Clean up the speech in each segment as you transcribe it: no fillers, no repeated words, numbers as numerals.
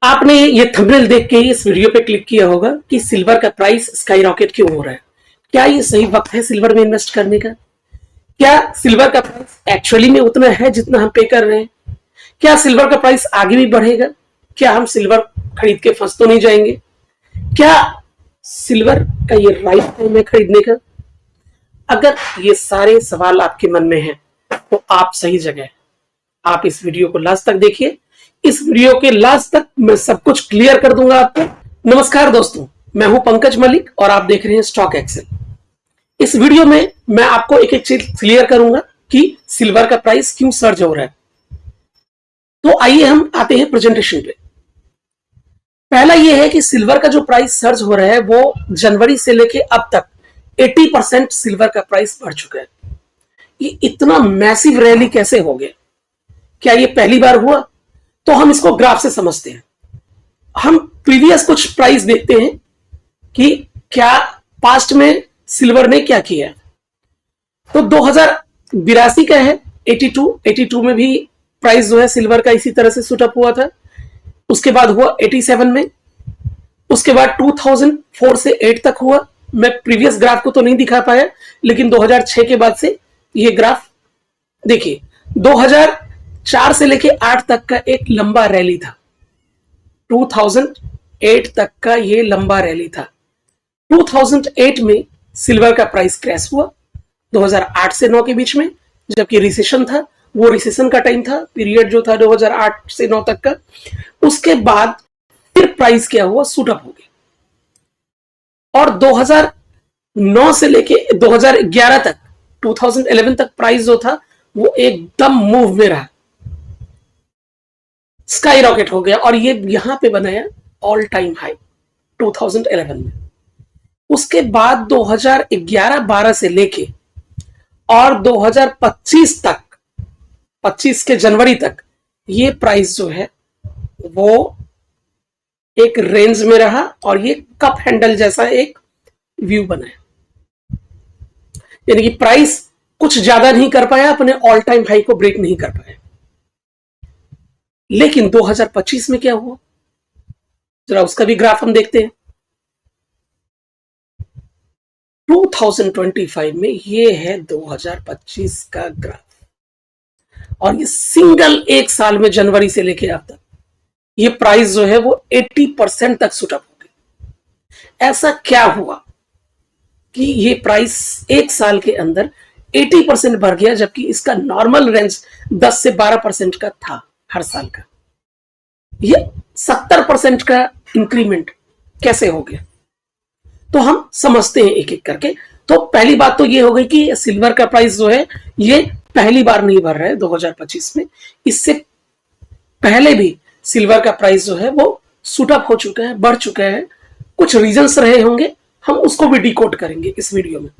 आपने ये थंबनेल देख के इस वीडियो पे क्लिक किया होगा कि सिल्वर का प्राइस स्काई रॉकेट क्यों हो रहा है। क्या ये सही वक्त है सिल्वर में इन्वेस्ट करने का? क्या सिल्वर का प्राइस एक्चुअली में उतना है जितना हम पे कर रहे हैं? क्या सिल्वर का प्राइस आगे भी बढ़ेगा? क्या हम सिल्वर खरीद के फंस तो नहीं जाएंगे? क्या सिल्वर का ये राइट टाइम है खरीदने का? अगर ये सारे सवाल आपके मन में हैं तो आप सही जगह हैं। आप इस वीडियो को लास्ट तक देखिए। इस वीडियो के लास्ट तक मैं सब कुछ क्लियर कर दूंगा आपको। नमस्कार दोस्तों, मैं हूं पंकज मलिक और आप देख रहे हैं स्टॉक एक्सेल। इस वीडियो में मैं आपको एक एक चीज क्लियर करूंगा कि सिल्वर का प्राइस क्यों सर्ज हो रहा है। तो आइए हम आते हैं प्रेजेंटेशन पे। पहला यह है कि सिल्वर का जो प्राइस सर्ज हो रहा है वो जनवरी से लेके अब तक 80% सिल्वर का प्राइस बढ़ चुका है। ये इतना मैसिव रैली कैसे हो गया? क्या ये पहली बार हुआ? तो हम इसको ग्राफ से समझते हैं। हम प्रीवियस कुछ प्राइस देखते हैं कि क्या पास्ट में सिल्वर ने क्या किया। तो 2082 का है 82 में भी प्राइस जो है सिल्वर का इसी तरह से सुटअप हुआ था। उसके बाद हुआ 87 में, उसके बाद 2004 से 8 तक हुआ। मैं प्रीवियस ग्राफ को तो नहीं दिखा पाया, लेकिन 2006 के बाद से ये ग्राफ देखिए। 2004 से लेके 8 तक का एक लंबा रैली था। 2008 तक का ये लंबा रैली था। 2008 में सिल्वर का प्राइस क्रैश हुआ 2008 से 9 के बीच में, जबकि रिसेशन था। वो रिसेशन का टाइम था, पीरियड जो था 2008 से 9 तक का। उसके बाद फिर प्राइस क्या हुआ, शूटअप हो गया। और 2009 से लेके 2011 तक 2011 तक प्राइस जो था वो एकदम मूव में रहा, स्काई रॉकेट हो गया और ये यहां पे बनाया ऑल टाइम हाई 2011 में। उसके बाद 2011-12 से लेके और 2025 तक, 25 के जनवरी तक ये प्राइस जो है वो एक रेंज में रहा और ये कप हैंडल जैसा एक व्यू बनाया। यानी कि प्राइस कुछ ज्यादा नहीं कर पाया, अपने ऑल टाइम हाई को ब्रेक नहीं कर पाया। लेकिन 2025 में क्या हुआ, जरा उसका भी ग्राफ हम देखते हैं। 2025 में ये है 2025 का ग्राफ और ये सिंगल एक साल में जनवरी से लेके अब तक ये प्राइस जो है वो 80% तक सुटअप हो गई। ऐसा क्या हुआ कि ये प्राइस एक साल के अंदर 80% बढ़ गया, जबकि इसका नॉर्मल रेंज 10 से 12% का था हर साल का। ये 70% का इंक्रीमेंट कैसे हो गया? तो हम समझते हैं एक एक करके। तो पहली बात तो ये हो गई कि सिल्वर का प्राइस जो है ये पहली बार नहीं बढ़ रहा है 2025 में। इससे पहले भी सिल्वर का प्राइस जो है वो शूटअप हो चुका है, बढ़ चुका है। कुछ रीजंस रहे होंगे, हम उसको भी डिकोड करेंगे इस वीडियो में।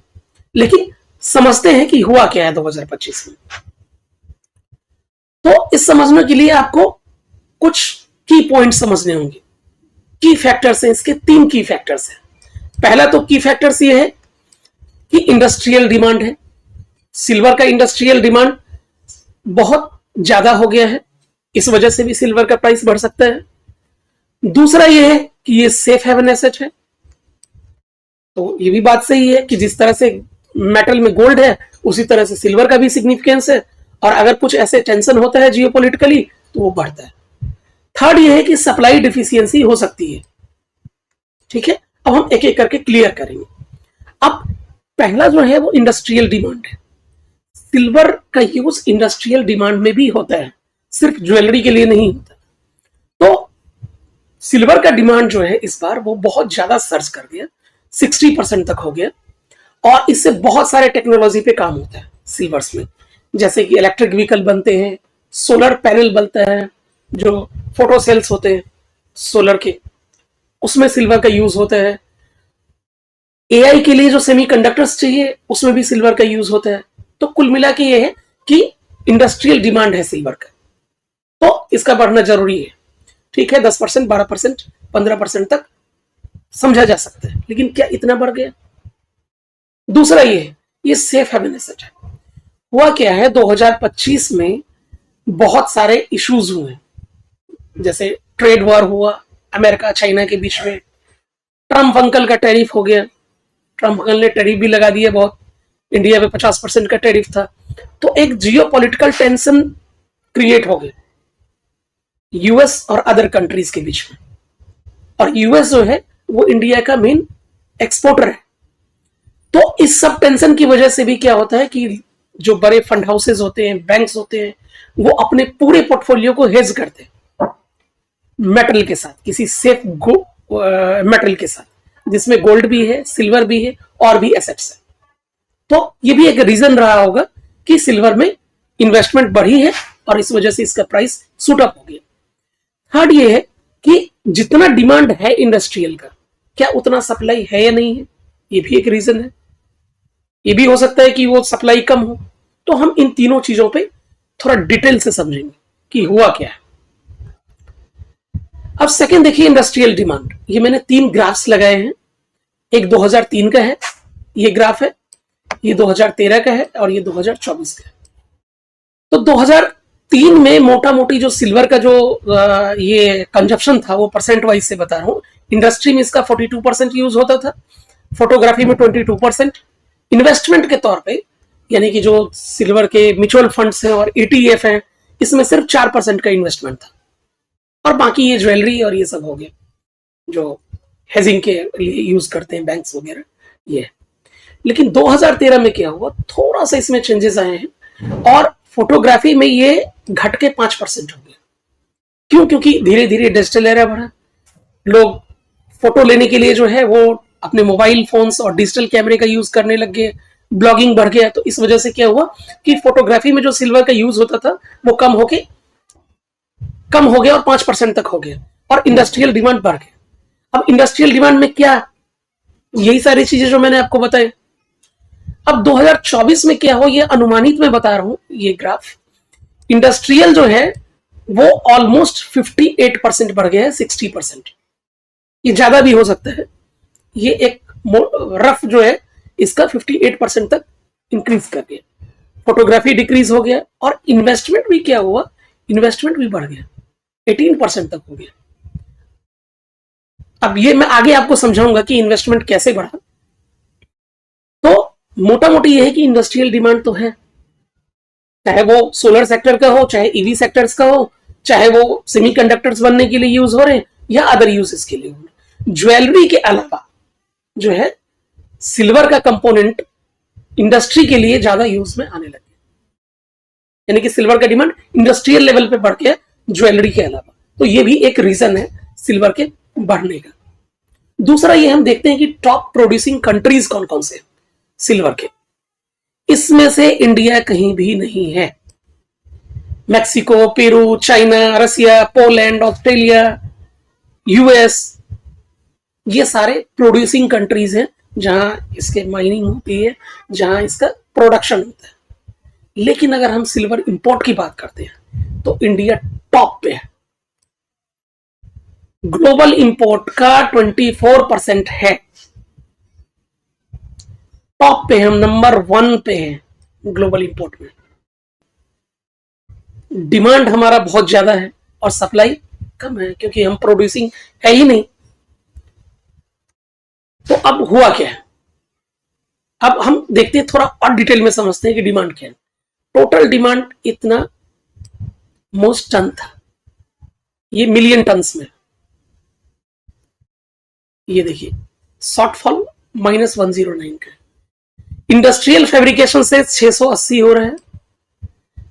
लेकिन समझते हैं कि हुआ क्या है 2025 में। तो इस समझने के लिए आपको कुछ की पॉइंट समझने होंगे। की फैक्टर्स हैं, इसके 3 की फैक्टर्स हैं। पहला तो की फैक्टर्स ये है कि इंडस्ट्रियल डिमांड है। सिल्वर का इंडस्ट्रियल डिमांड बहुत ज्यादा हो गया है, इस वजह से भी सिल्वर का प्राइस बढ़ सकता है। दूसरा ये है कि ये सेफ हेवन एसेट है। तो ये भी बात सही है कि जिस तरह से मेटल में गोल्ड है उसी तरह से सिल्वर का भी सिग्निफिकेंस है, और अगर कुछ ऐसे टेंशन होता है जियोपॉलिटिकली तो वो बढ़ता है। थर्ड ये है कि सप्लाई डिफिशियंसी हो सकती है। ठीक है, अब हम एक एक करके क्लियर करेंगे। अब पहला जो है वो इंडस्ट्रियल डिमांड है। सिल्वर का यूज इंडस्ट्रियल डिमांड में भी होता है, सिर्फ ज्वेलरी के लिए नहीं होता। तो सिल्वर का डिमांड जो है इस बार वो बहुत ज्यादा सर्च कर गया, 60% तक हो गया। और इससे बहुत सारे टेक्नोलॉजी पे काम होता है सिल्वर्स में, जैसे कि इलेक्ट्रिक व्हीकल बनते हैं, सोलर पैनल बनता है, जो फोटो सेल्स होते हैं सोलर के, उसमें सिल्वर का यूज होता है। एआई के लिए जो सेमीकंडक्टर्स चाहिए उसमें भी सिल्वर का यूज होता है। तो कुल मिला के ये है कि इंडस्ट्रियल डिमांड है सिल्वर का, तो इसका बढ़ना जरूरी है। ठीक है, 10%, 12%, 15% तक समझा जा सकता है, लेकिन क्या इतना बढ़ गया? दूसरा ये सेफ हेवन एसेट है। हुआ क्या है, 2025 में बहुत सारे इश्यूज हुए, जैसे ट्रेड वॉर हुआ अमेरिका चाइना के बीच में, ट्रम्प अंकल का टैरिफ हो गया, ट्रम्प अंकल ने टैरिफ भी लगा दिया बहुत, इंडिया पे 50% का टैरिफ था, तो एक जियो पॉलिटिकल टेंशन क्रिएट हो गया यूएस और अदर कंट्रीज के बीच में। और यूएस जो है वो इंडिया का मेन एक्सपोर्टर है। तो इस सब टेंशन की वजह से भी क्या होता है कि जो बड़े फंड हाउसेज होते हैं, बैंक्स होते हैं, वो अपने पूरे पोर्टफोलियो को हेज करते हैं मेटल के साथ, किसी सेफ मेटल के साथ, जिसमें गोल्ड भी है, सिल्वर भी है और भी एसेट्स है। तो ये भी एक रीजन रहा होगा कि सिल्वर में इन्वेस्टमेंट बढ़ी है और इस वजह से इसका प्राइस सूट अप हो गया। थर्ड ये है कि जितना डिमांड है इंडस्ट्रियल का, क्या उतना सप्लाई है या नहीं है, ये भी एक रीजन है। ये भी हो सकता है कि वो सप्लाई कम हो। तो हम इन तीनों चीजों पे थोड़ा डिटेल से समझेंगे कि हुआ क्या है। अब सेकंड देखिए इंडस्ट्रियल डिमांड। ये मैंने 3 ग्राफ्स लगाए हैं, एक 2003 का है ये ग्राफ है, ये 2013 का है और ये 2024 का है। तो 2003 में मोटा मोटी जो सिल्वर का जो ये कंजप्शन था वो परसेंट वाइज से बता रहा हूं। इंडस्ट्री में इसका 42% यूज होता था, फोटोग्राफी में 22%, इन्वेस्टमेंट के तौर पे यानी कि जो सिल्वर के म्यूचुअल फंड्स हैं और ETF हैं, इसमें सिर्फ 4% का इन्वेस्टमेंट था और बाकी ये ज्वेलरी और ये सब हो गया जो हेजिंग के लिए यूज करते हैं बैंक्स वगैरह ये। लेकिन 2013 में क्या हुआ, थोड़ा सा इसमें चेंजेस आए हैं और फोटोग्राफी में ये घट के 5% हो गया। क्यों? क्योंकि धीरे धीरे डिजिटल एरा बढ़ा, लोग फोटो लेने के लिए जो है वो अपने मोबाइल फोन्स और डिजिटल कैमरे का यूज करने लग गए, ब्लॉगिंग बढ़ गया। तो इस वजह से क्या हुआ कि फोटोग्राफी में जो सिल्वर का यूज होता था वो कम हो गया और 5% तक हो गया और इंडस्ट्रियल डिमांड बढ़ गया। अब इंडस्ट्रियल डिमांड में क्या, यही सारी चीजें जो मैंने आपको बताई। अब 2024 में क्या हो, ये अनुमानित मैं बता रहा हूं ये ग्राफ। इंडस्ट्रियल जो है वो ऑलमोस्ट 58% बढ़ गया है 60%, ये ज्यादा भी हो सकता है। ये एक रफ जो है इसका 58% तक इंक्रीज कर गया। फोटोग्राफी डिक्रीज हो गया और इन्वेस्टमेंट भी क्या हुआ, इन्वेस्टमेंट भी बढ़ गया, 18% तक हो गया। अब ये मैं आगे आपको समझाऊंगा कि इन्वेस्टमेंट कैसे बढ़ा। तो मोटा मोटी ये है कि इंडस्ट्रियल डिमांड तो है, चाहे वो सोलर सेक्टर का हो, चाहे ईवी सेक्टर्स का हो, चाहे वो सेमीकंडक्टर्स बनने के लिए यूज हो रहे हैं या अदर यूजेस के लिए हो रहे। ज्वेलरी के अलावा जो है सिल्वर का कंपोनेंट इंडस्ट्री के लिए ज्यादा यूज में आने लगे, यानी कि सिल्वर का डिमांड इंडस्ट्रियल लेवल पे बढ़ गया ज्वेलरी के अलावा। तो ये भी एक रीजन है सिल्वर के बढ़ने का। दूसरा ये हम देखते हैं कि टॉप प्रोड्यूसिंग कंट्रीज कौन कौन से सिल्वर के, इसमें से इंडिया कहीं भी नहीं है। मैक्सिको, पेरू, चाइना, रसिया, पोलैंड, ऑस्ट्रेलिया, यूएस, ये सारे प्रोड्यूसिंग कंट्रीज हैं जहां इसके माइनिंग होती है, जहां इसका प्रोडक्शन होता है। लेकिन अगर हम सिल्वर इंपोर्ट की बात करते हैं तो इंडिया टॉप पे है। ग्लोबल इंपोर्ट का 24% है, टॉप पे हम नंबर 1 पे हैं ग्लोबल इंपोर्ट में। डिमांड हमारा बहुत ज्यादा है और सप्लाई कम है क्योंकि हम प्रोड्यूसिंग है ही नहीं। तो अब हुआ क्या है, अब हम देखते हैं, थोड़ा और डिटेल में समझते हैं कि डिमांड क्या है। टोटल डिमांड इतना मोस्ट टन था, ये मिलियन टन्स में। ये देखिए शॉर्टफॉल -109 का। इंडस्ट्रियल फैब्रिकेशन से 680 हो रहा है।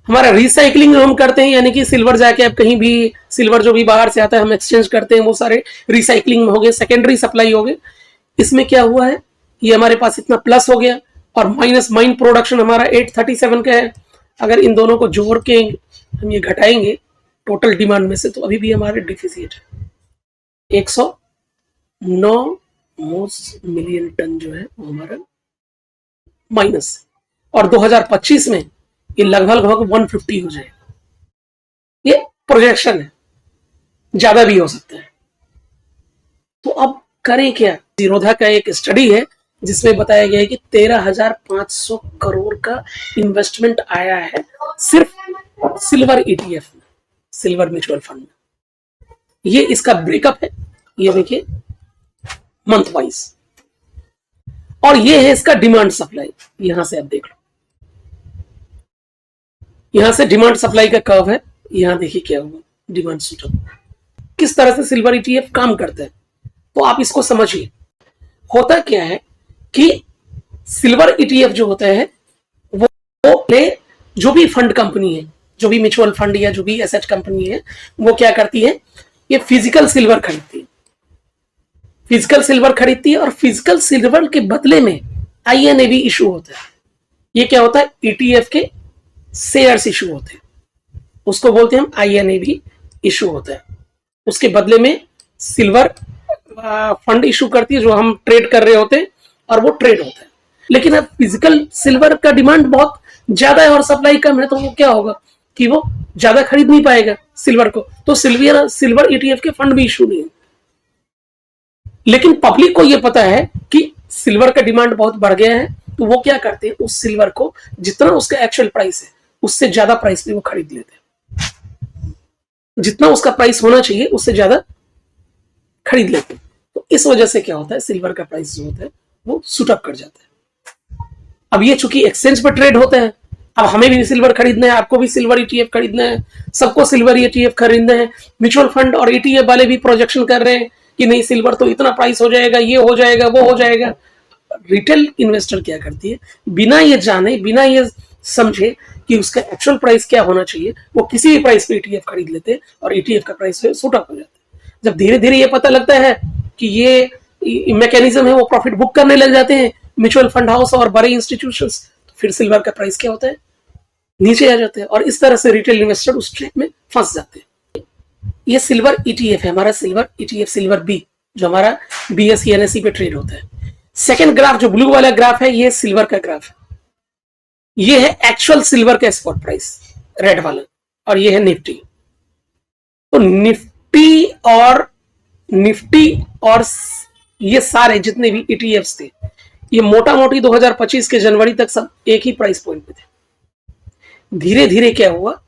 हमारा रिसाइकलिंग हम करते हैं, यानी कि सिल्वर जाके आप कहीं भी सिल्वर जो भी बाहर से आता है हम एक्सचेंज करते हैं, वो सारे रिसाइकलिंग में हो गए, सेकेंडरी सप्लाई हो गए। इसमें क्या हुआ है, ये हमारे पास इतना प्लस हो गया और माइनस माइन प्रोडक्शन हमारा 837 का है। अगर इन दोनों को जोड़ के हम ये घटाएंगे टोटल डिमांड में से तो अभी भी हमारे डिफिसिट है 109 मिलियन टन जो है वो हमारा माइनस, और 2025 में ये लगभग 150 हो जाएगा। ये प्रोजेक्शन है, ज्यादा भी हो सकता है। तो अब करें क्या, जीरोधा का एक स्टडी है जिसमें बताया गया है कि 13,500 करोड़ का इन्वेस्टमेंट आया है सिर्फ सिल्वर ETF में, सिल्वर म्यूचुअल फंड में। ये इसका ब्रेकअप है, ये देखिए मंथ वाइज, और ये है इसका डिमांड सप्लाई। यहां से आप देख लो, यहां से डिमांड सप्लाई का कर्व है, यहां देखिए क्या हुआ डिमांड सूटअप। किस तरह से सिल्वर ईटीएफ काम करता है तो आप इसको समझिए। होता क्या है कि सिल्वर ईटीएफ जो होता है वो जो भी फंड कंपनी है, जो भी म्यूचुअल फंड या जो भी एसेट कंपनी है, वो क्या करती है, ये फिजिकल सिल्वर खरीदती है, फिजिकल सिल्वर खरीदती है, और फिजिकल सिल्वर के बदले में आईएनएबी इशू होता है। ये क्या होता है, ईटीएफ के शेयर्स इशू होते हैं, उसको बोलते हैं हम आईएनएबी इशू होता है। उसके बदले में सिल्वर फंड इशू करती है, जो हम ट्रेड कर रहे होते हैं, और वो ट्रेड होता है। लेकिन अब फिजिकल सिल्वर का डिमांड बहुत ज्यादा है और सप्लाई कम है, तो वो क्या होगा कि वो ज्यादा खरीद नहीं पाएगा सिल्वर को, तो सिल्वर ईटीएफ के फंड भी इशू नहीं है। लेकिन पब्लिक को ये पता है कि सिल्वर का डिमांड बहुत बढ़ गया है, तो वो क्या करते हैं, उस सिल्वर को जितना उसका एक्चुअल प्राइस है उससे ज्यादा प्राइस पे वो खरीद लेते हैं, जितना उसका प्राइस होना चाहिए उससे ज्यादा खरीद लेते हैं। तो इस वजह से क्या होता है, सिल्वर का प्राइस जो होता है वो शूट अप कर जाता है। अब ये चूंकि एक्सचेंज पर ट्रेड होता है, अब हमें भी सिल्वर खरीदना है, आपको भी सिल्वर ईटीएफ खरीदना है, सबको सिल्वर ईटीएफ खरीदना है। म्यूचुअल फंड और ईटीएफ वाले भी प्रोजेक्शन कर रहे हैं कि नहीं सिल्वर तो इतना प्राइस हो जाएगा, ये हो जाएगा, वो हो जाएगा। रिटेल इन्वेस्टर क्या करती है, बिना ये जाने, बिना ये समझे कि उसका एक्चुअल प्राइस क्या होना चाहिए, वो किसी भी प्राइस पे ईटीएफ खरीद लेते हैं और ईटीएफ का प्राइस शूट अप हो जाता है। जब धीरे धीरे ये पता लगता है कि ये मैकेनिज्म है, वो प्रॉफिट बुक करने लग जाते हैं म्यूचुअल फंड हाउस और बड़े इंस्टीट्यूशंस, तो फिर सिल्वर का प्राइस क्या होता है, नीचे आ जाते हैं, और इस तरह से रिटेल इन्वेस्टर उस ट्रेड में फंस जाते हैं। ये सिल्वर ईटीएफ है हमारा, सिल्वर ईटीएफ सिल्वर बी, जो हमारा बीएसई एनएसई पे ट्रेड होता है। सेकंड ग्राफ जो ब्लू वाला ग्राफ है, ये सिल्वर का ग्राफ है, ये है एक्चुअल सिल्वर का स्पॉट प्राइस रेड वाला, और ये है निफ्टी। तो निफ्टी और ये सारे जितने भी ईटीएफ्स थे, ये मोटा मोटी 2025 के जनवरी तक सब एक ही प्राइस पॉइंट पे थे। धीरे धीरे क्या हुआ,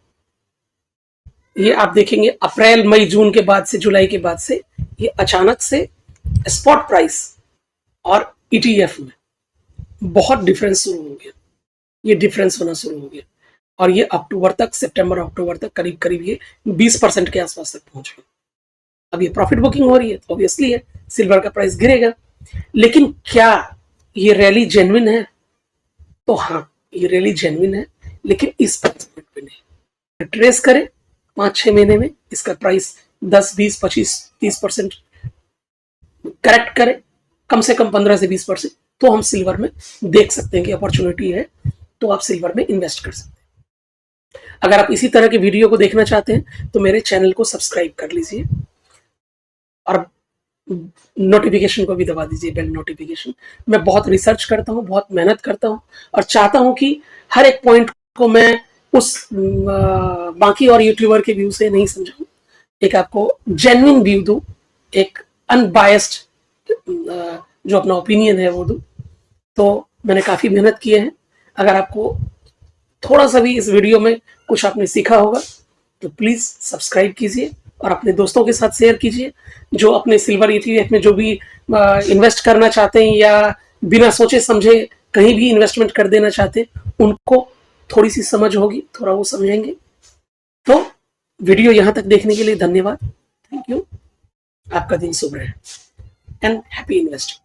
ये आप देखेंगे अप्रैल मई जून के बाद से, जुलाई के बाद से, ये अचानक से स्पॉट प्राइस और ईटीएफ में बहुत डिफरेंस शुरू हो गया, ये डिफरेंस होना शुरू हो गया, और ये अक्टूबर तक, सितंबर अक्टूबर तक करीब करीब ये 20% के आसपास तक पहुंच गया। अब ये प्रॉफिट बुकिंग हो रही है, तो ऑब्वियसली है सिल्वर का प्राइस गिरेगा। लेकिन क्या ये रैली जेन्युइन है, तो हाँ ये रैली जेन्युइन है, लेकिन इस प्राइस पॉइंट पे नहीं। ट्रेस करें 5-6 महीने में इसका प्राइस 10, 20, 25, 30% करेक्ट करें, कम से कम 15 से 20%, तो हम सिल्वर में देख सकते हैं कि अपॉर्चुनिटी है, तो आप सिल्वर में इन्वेस्ट कर सकते हैं। अगर आप इसी तरह के वीडियो को देखना चाहते हैं तो मेरे चैनल को सब्सक्राइब कर लीजिए और नोटिफिकेशन को भी दबा दीजिए, बेल नोटिफिकेशन। मैं बहुत रिसर्च करता हूँ, बहुत मेहनत करता हूँ, और चाहता हूँ कि हर एक पॉइंट को मैं उस बाकी और यूट्यूबर के व्यू से नहीं समझाऊं, एक आपको जेन्युइन व्यू दूं, एक अनबायस्ड जो अपना ओपिनियन है वो दूं। तो मैंने काफ़ी मेहनत की है। अगर आपको थोड़ा सा भी इस वीडियो में कुछ आपने सीखा होगा तो प्लीज़ सब्सक्राइब कीजिए और अपने दोस्तों के साथ शेयर कीजिए, जो अपने सिल्वर ईटीएफ में जो भी इन्वेस्ट करना चाहते हैं या बिना सोचे समझे कहीं भी इन्वेस्टमेंट कर देना चाहते हैं, उनको थोड़ी सी समझ होगी, थोड़ा वो समझेंगे। तो वीडियो यहाँ तक देखने के लिए धन्यवाद, थैंक यू। आपका दिन शुभ रहे एंड हैप्पी इन्वेस्टिंग।